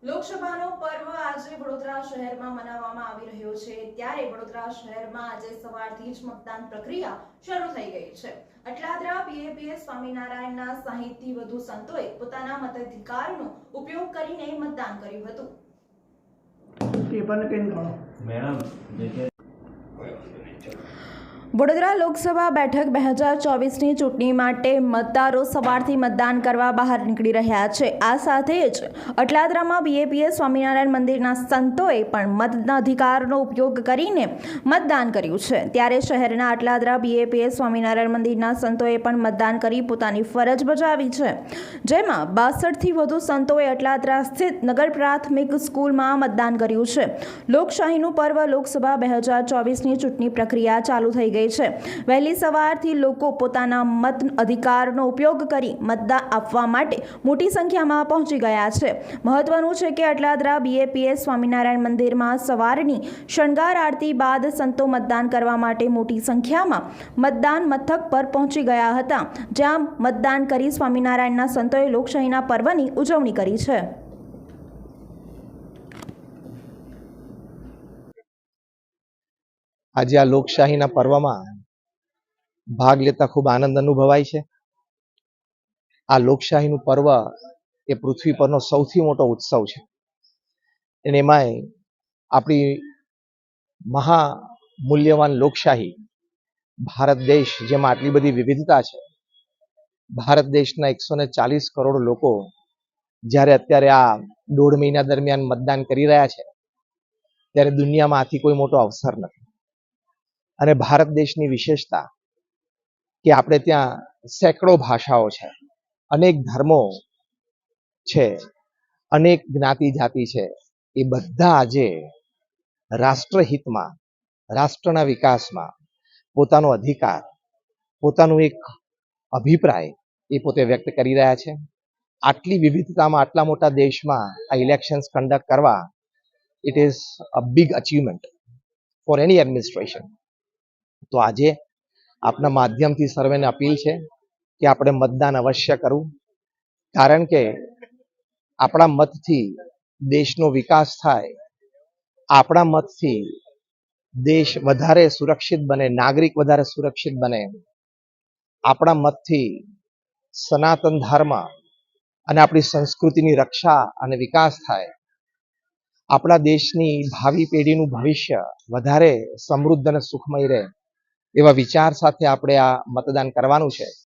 લોકસભાનો પર્વ આજે વડોદરા શહેરમાં મનાવવામાં આવી રહ્યો છે ત્યારે વડોદરા શહેરમાં આજે સવારથી જ મતદાન પ્રક્રિયા શરૂ થઈ ગઈ છે। અટલાદરા બીએપીએસ સ્વામિનારાયણના 60 થી વધુ સંતોએ પોતાના મતાધિકારનો ઉપયોગ કરીને મતદાન કર્યું હતું। પેપરને પેન કરો મેડમ વડોદરા લોકસભા બેઠક 2024ની ચૂંટણી માટે મતદારો સવારથી મતદાન કરવા બહાર નીકળી રહ્યા છે। આ સાથે જ અટલાદરામાં બીએપીએસ સ્વામિનારાયણ મંદિરના સંતોએ પણ મતાધિકારનો ઉપયોગ કરીને મતદાન કર્યું છે। ત્યારે શહેરના અટલાદરા બીએપીએસ સ્વામિનારાયણ મંદિરના સંતોએ પણ મતદાન કરી પોતાની ફરજ બજાવી છે, જેમાં 62થી વધુ સંતોએ અટલાદરા સ્થિત નગર પ્રાથમિક સ્કૂલમાં મતદાન કર્યું છે। લોકશાહીનું પર્વ લોકસભા 2024ની ચૂંટણી પ્રક્રિયા ચાલુ થઈ ગઈ છે। વહેલી સવારથી લોકો પોતાના મત અધિકારનો ઉપયોગ કરી મતદાન આપવા માટે મોટી સંખ્યામાં પહોંચી ગયા છે। મહત્વનું છે કે અટલાદરા બીએપીએસ સ્વામિનારાયણ મંદિરમાં સવારની શણગાર આરતી બાદ સંતો મતદાન કરવા માટે મોટી સંખ્યામાં મતદાન મથક પર પહોંચી ગયા હતા, જ્યાં મતદાન કરી સ્વામિનારાયણના સંતોએ લોકશાહીના પર્વની ઉજવણી કરી છે। આજે આ લોકશાહીના પર્વમાં ભાગ લેતા ખૂબ આનંદ અનુભવાય છે। આ લોકશાહીનું પર્વ એ પૃથ્વી પરનો સૌથી મોટો ઉત્સવ છે અને એમાંય આપણી મહામૂલ્યવાન લોકશાહી ભારત દેશ, જેમાં આટલી બધી વિવિધતા છે, ભારત દેશના 140 કરોડ લોકો જ્યારે અત્યારે આ 1.5 મહિના દરમિયાન મતદાન કરી રહ્યા છે, ત્યારે દુનિયામાં આથી કોઈ મોટો અવસર નથી। અને ભારત દેશની વિશેષતા કે આપણે ત્યાં સેંકડો ભાષાઓ છે, અનેક ધર્મો છે, અનેક જ્ઞાતિ જાતિ છે, એ બધા આજે રાષ્ટ્રહિતમાં, રાષ્ટ્રના વિકાસમાં પોતાનો અધિકાર, પોતાનું એક અભિપ્રાય એ પોતે વ્યક્ત કરી રહ્યા છે। આટલી વિવિધતામાં આટલા મોટા દેશમાં આ ઇલેક્શન્સ કન્ડક્ટ કરવા, it is a big achievement for any administration. તો આજે આપના માધ્યમથી સર્વેને અપીલ છે કે આપણે મતદાન અવશ્ય કરવું, કારણ કે આપણા મતથી દેશનો વિકાસ થાય, આપણા મતથી દેશ વધારે સુરક્ષિત બને, નાગરિક વધારે સુરક્ષિત બને, આપણા મતથી સનાતન ધર્મ અને આપણી સંસ્કૃતિની રક્ષા અને વિકાસ થાય, આપણા દેશની ભાવિ પેઢીનું ભવિષ્ય વધારે સમૃદ્ધ અને સુખમય રહે, એવા વિચાર સાથે આપણે આ મતદાન કરવાનું છે।